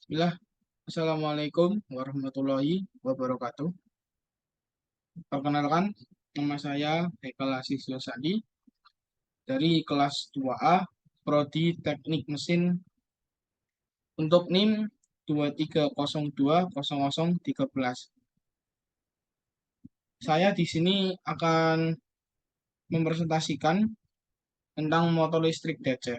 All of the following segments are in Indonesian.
Bismillah. Assalamualaikum warahmatullahi wabarakatuh. Perkenalkan, nama saya Haikal Aziz Yosadi dari kelas 2A, Prodi Teknik Mesin untuk NIM 23020013. Saya di sini akan mempresentasikan tentang motor listrik DC.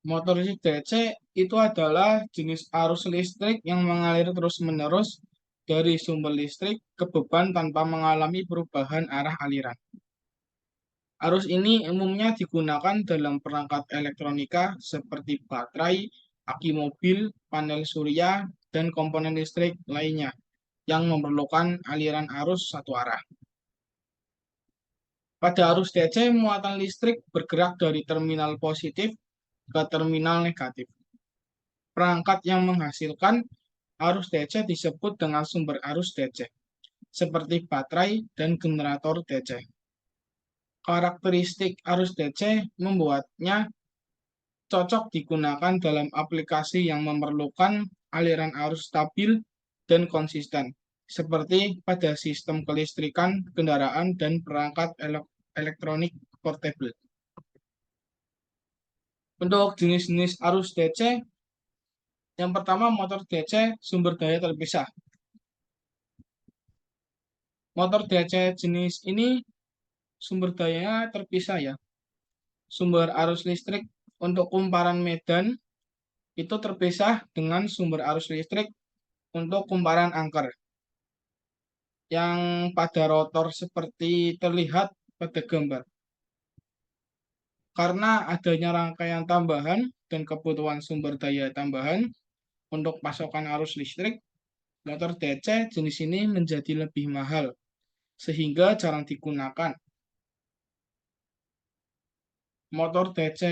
Motor listrik DC itu adalah jenis arus listrik yang mengalir terus-menerus dari sumber listrik ke beban tanpa mengalami perubahan arah aliran. Arus ini umumnya digunakan dalam perangkat elektronika seperti baterai, aki mobil, panel surya, dan komponen listrik lainnya yang memerlukan aliran arus satu arah. Pada arus DC, muatan listrik bergerak dari terminal positif ke terminal negatif. Perangkat yang menghasilkan arus DC disebut dengan sumber arus DC, seperti baterai dan generator DC. Karakteristik arus DC membuatnya cocok digunakan dalam aplikasi yang memerlukan aliran arus stabil dan konsisten, seperti pada sistem kelistrikan, kendaraan, dan perangkat elektronik portable. Untuk jenis-jenis arus DC, yang pertama motor DC sumber daya terpisah. Motor DC jenis ini sumber dayanya terpisah ya. Sumber arus listrik untuk kumparan medan itu terpisah dengan sumber arus listrik untuk kumparan angker yang pada rotor seperti terlihat pada gambar. Karena adanya rangkaian tambahan dan kebutuhan sumber daya tambahan untuk pasokan arus listrik, motor DC jenis ini menjadi lebih mahal sehingga jarang digunakan. Motor DC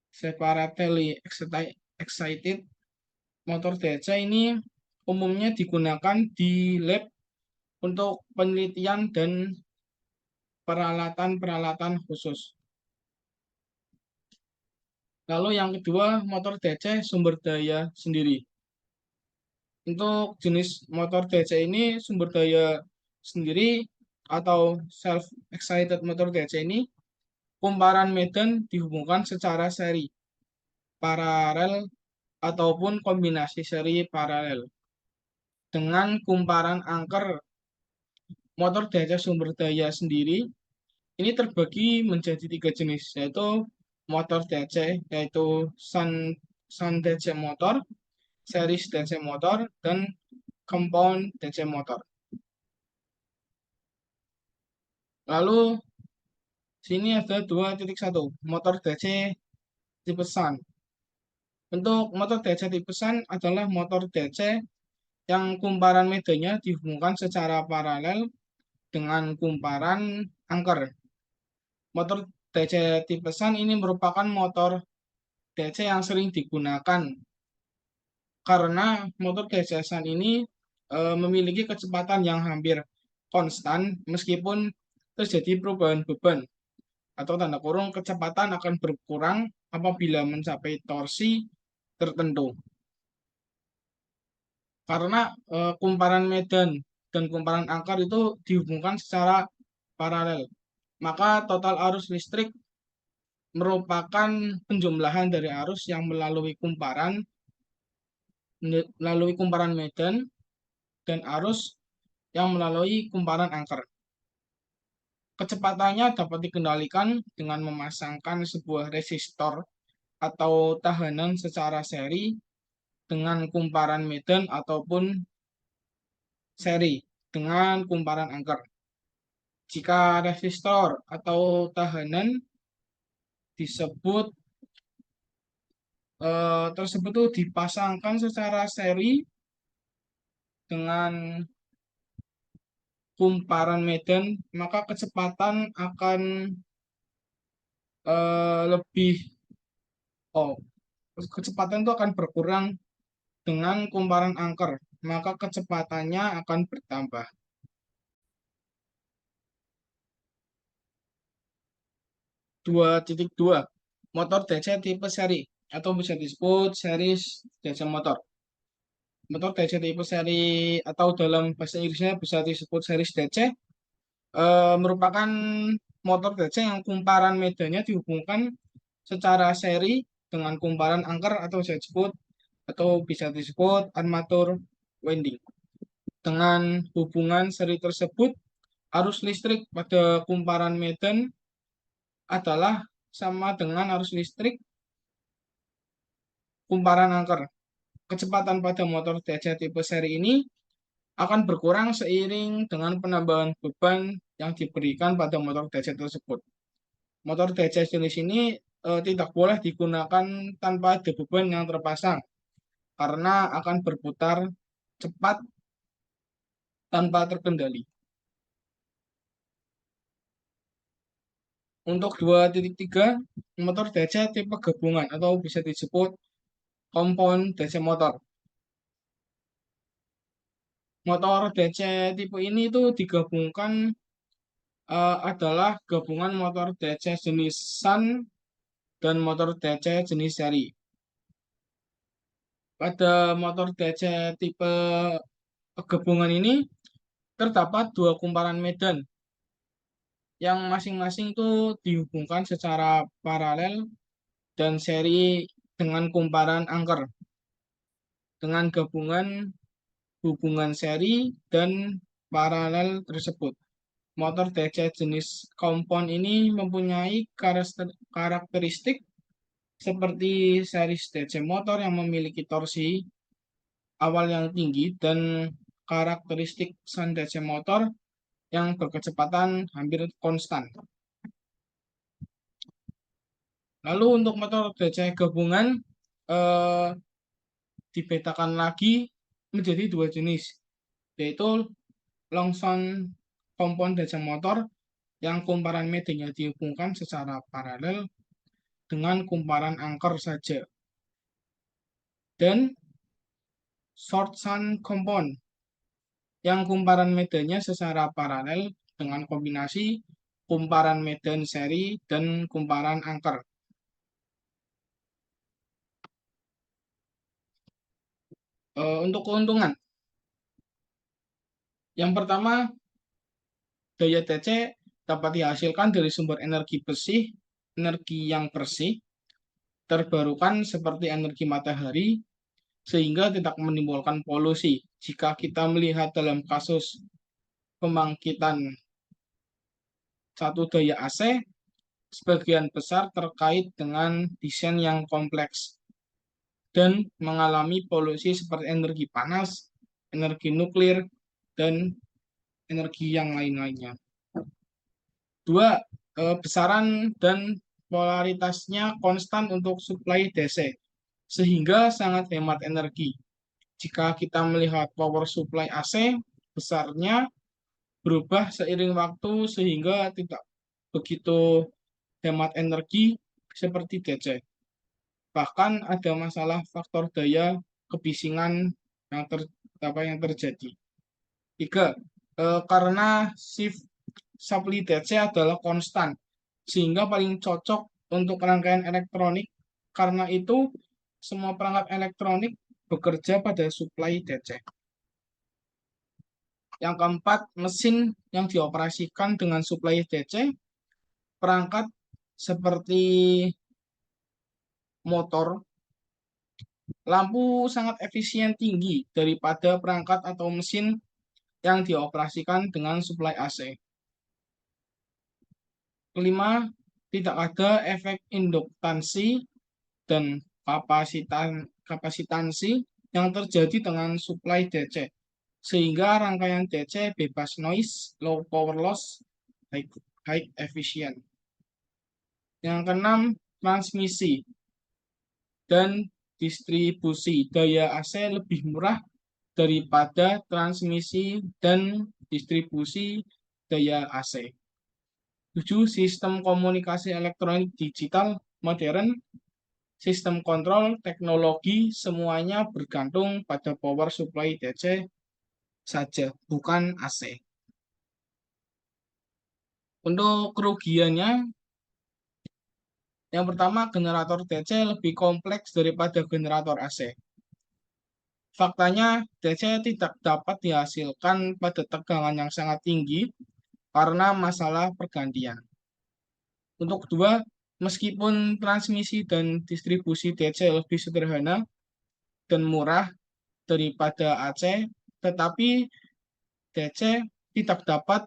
separately excited, motor DC ini umumnya digunakan di lab untuk penelitian dan peralatan-peralatan khusus. Lalu yang kedua, motor DC sumber daya sendiri. Untuk jenis motor DC ini sumber daya sendiri atau self-excited motor DC ini, kumparan medan dihubungkan secara seri, paralel, ataupun kombinasi seri paralel. Dengan kumparan angker motor DC sumber daya sendiri, ini terbagi menjadi 3 jenis, yaitu motor DC, yaitu Sun DC motor, series DC motor, dan compound DC motor. Lalu sini ada 2.1 motor DC tipe Sun. Untuk motor DC tipe Sun adalah motor DC yang kumparan medannya dihubungkan secara paralel dengan kumparan angker. Motor DC tipe Sun ini merupakan motor DC yang sering digunakan karena motor DC Sun ini memiliki kecepatan yang hampir konstan meskipun terjadi perubahan beban atau tanda kurung kecepatan akan berkurang apabila mencapai torsi tertentu. Karena kumparan medan dan kumparan angker itu dihubungkan secara paralel, maka total arus listrik merupakan penjumlahan dari arus yang melalui kumparan medan dan arus yang melalui kumparan angker. Kecepatannya dapat dikendalikan dengan memasangkan sebuah resistor atau tahanan secara seri dengan kumparan medan ataupun seri dengan kumparan angker. Jika resistor atau tahanan disebut tersebut tuh dipasangkan secara seri dengan kumparan medan, maka kecepatan akan lebih oh kecepatan itu akan berkurang dengan kumparan angker, maka kecepatannya akan bertambah. 2.2 motor DC tipe seri atau bisa disebut series DC motor. Motor DC tipe seri atau dalam bahasa Inggrisnya bisa disebut series DC merupakan motor DC yang kumparan medannya dihubungkan secara seri dengan kumparan angker atau bisa disebut armatur winding. Dengan hubungan seri tersebut, arus listrik pada kumparan medan adalah sama dengan arus listrik kumparan angker. Kecepatan pada motor DC tipe seri ini akan berkurang seiring dengan penambahan beban yang diberikan pada motor DC tersebut. Motor DC jenis ini tidak boleh digunakan tanpa ada beban yang terpasang karena akan berputar cepat tanpa terkendali. Untuk 2.3, motor DC tipe gabungan atau bisa disebut compound DC motor. Motor DC tipe ini itu digabungkan adalah gabungan motor DC jenis Sun dan motor DC jenis seri. Pada motor DC tipe gabungan ini terdapat dua kumparan medan yang masing-masing itu dihubungkan secara paralel dan seri dengan kumparan angker dengan gabungan hubungan seri dan paralel tersebut. Motor DC jenis compound ini mempunyai karakteristik seperti series DC motor yang memiliki torsi awal yang tinggi dan karakteristik Sun DC motor yang berkecepatan hampir konstan. Lalu untuk motor DC gabungan eh, dibedakan lagi menjadi dua jenis, yaitu Longson compound DC motor yang kumparan medannya dihubungkan secara paralel dengan kumparan angker saja, dan short sun compound yang kumparan medannya secara paralel dengan kombinasi kumparan medan seri dan kumparan angker. Untuk keuntungan, yang pertama, daya DC dapat dihasilkan dari sumber energi yang bersih, terbarukan seperti energi matahari, sehingga tidak menimbulkan polusi. Jika kita melihat dalam kasus pembangkitan satu daya AC, sebagian besar terkait dengan desain yang kompleks dan mengalami polusi seperti energi panas, energi nuklir, dan energi yang lain-lainnya. Dua, besaran dan polaritasnya konstan untuk suplai DC, sehingga sangat hemat energi. Jika kita melihat power supply AC, besarnya berubah seiring waktu sehingga tidak begitu hemat energi seperti DC. Bahkan ada masalah faktor daya kebisingan yang, yang terjadi. Tiga, karena shift supply DC adalah konstan, sehingga paling cocok untuk rangkaian elektronik. Karena itu, semua perangkat elektronik bekerja pada supply DC. Yang keempat, mesin yang dioperasikan dengan supply DC, perangkat seperti motor, lampu sangat efisien tinggi daripada perangkat atau mesin yang dioperasikan dengan supply AC. Kelima, tidak ada efek induktansi dan kapasitansi yang terjadi dengan supply DC, sehingga rangkaian DC bebas noise, low power loss, high efficient. Yang keenam, transmisi dan distribusi daya AC lebih murah daripada transmisi dan distribusi daya AC. 7. Sistem komunikasi elektronik digital modern, sistem kontrol, teknologi, semuanya bergantung pada power supply DC saja, bukan AC. Untuk kerugiannya, Yang pertama, generator DC lebih kompleks daripada generator AC. Faktanya, DC tidak dapat dihasilkan pada tegangan yang sangat tinggi karena masalah pergantian. Untuk kedua, meskipun transmisi dan distribusi DC lebih sederhana dan murah daripada AC, tetapi DC tidak dapat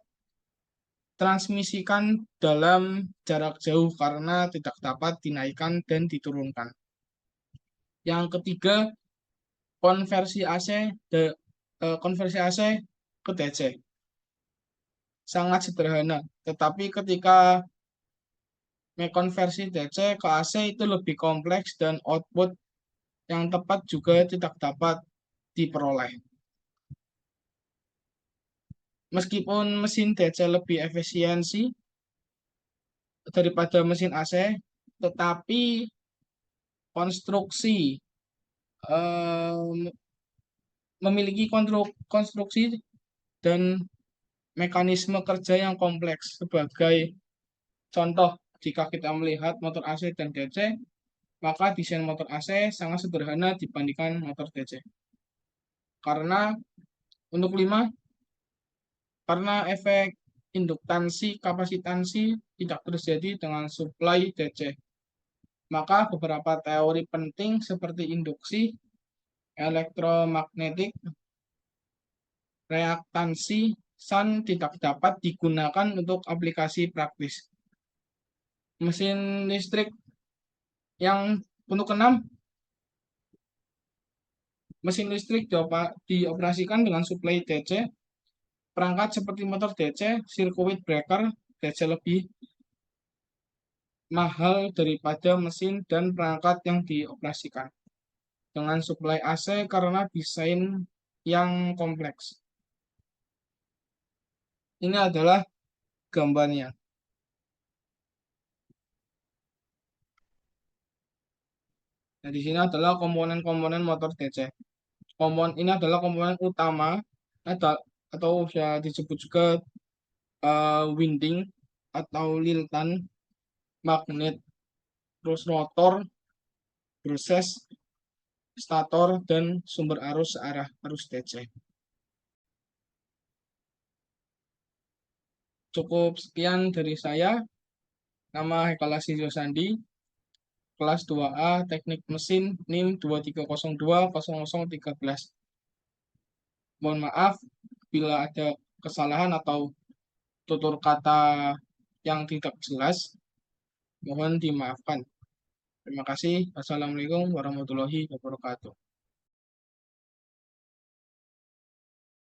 transmisikan dalam jarak jauh karena tidak dapat dinaikkan dan diturunkan. Yang ketiga, konversi AC konversi AC ke DC sangat sederhana, tetapi ketika konversi DC ke AC itu lebih kompleks dan output yang tepat juga tidak dapat diperoleh. Meskipun mesin DC lebih efisiensi daripada mesin AC, tetapi konstruksi eh, memiliki konstruksi dan mekanisme kerja yang kompleks. Sebagai contoh, jika kita melihat motor AC dan DC, maka desain motor AC sangat sederhana dibandingkan motor DC. Karena untuk 5, karena efek induktansi kapasitansi tidak terjadi dengan suplai DC. Maka beberapa teori penting seperti induksi, elektromagnetik, reaktansi, SAN tidak dapat digunakan untuk aplikasi praktis. Mesin listrik yang untuk 6, mesin listrik dioperasikan dengan suplai DC. Perangkat seperti motor DC, circuit breaker DC lebih mahal daripada mesin dan perangkat yang dioperasikan dengan suplai AC karena desain yang kompleks. Ini adalah gambarnya. Nah, di sini adalah komponen-komponen motor DC. Ini adalah komponen utama atau bisa disebut juga winding atau liltan, magnet, terus rotor, proses, stator, dan sumber arus searah arus DC. Cukup sekian dari saya. Nama Hekalasy Josandi, kelas 2A, Teknik Mesin, NIM 23020013. Mohon maaf bila ada kesalahan atau tutur kata yang tidak jelas. Mohon dimaafkan. Terima kasih. Wassalamualaikum warahmatullahi wabarakatuh.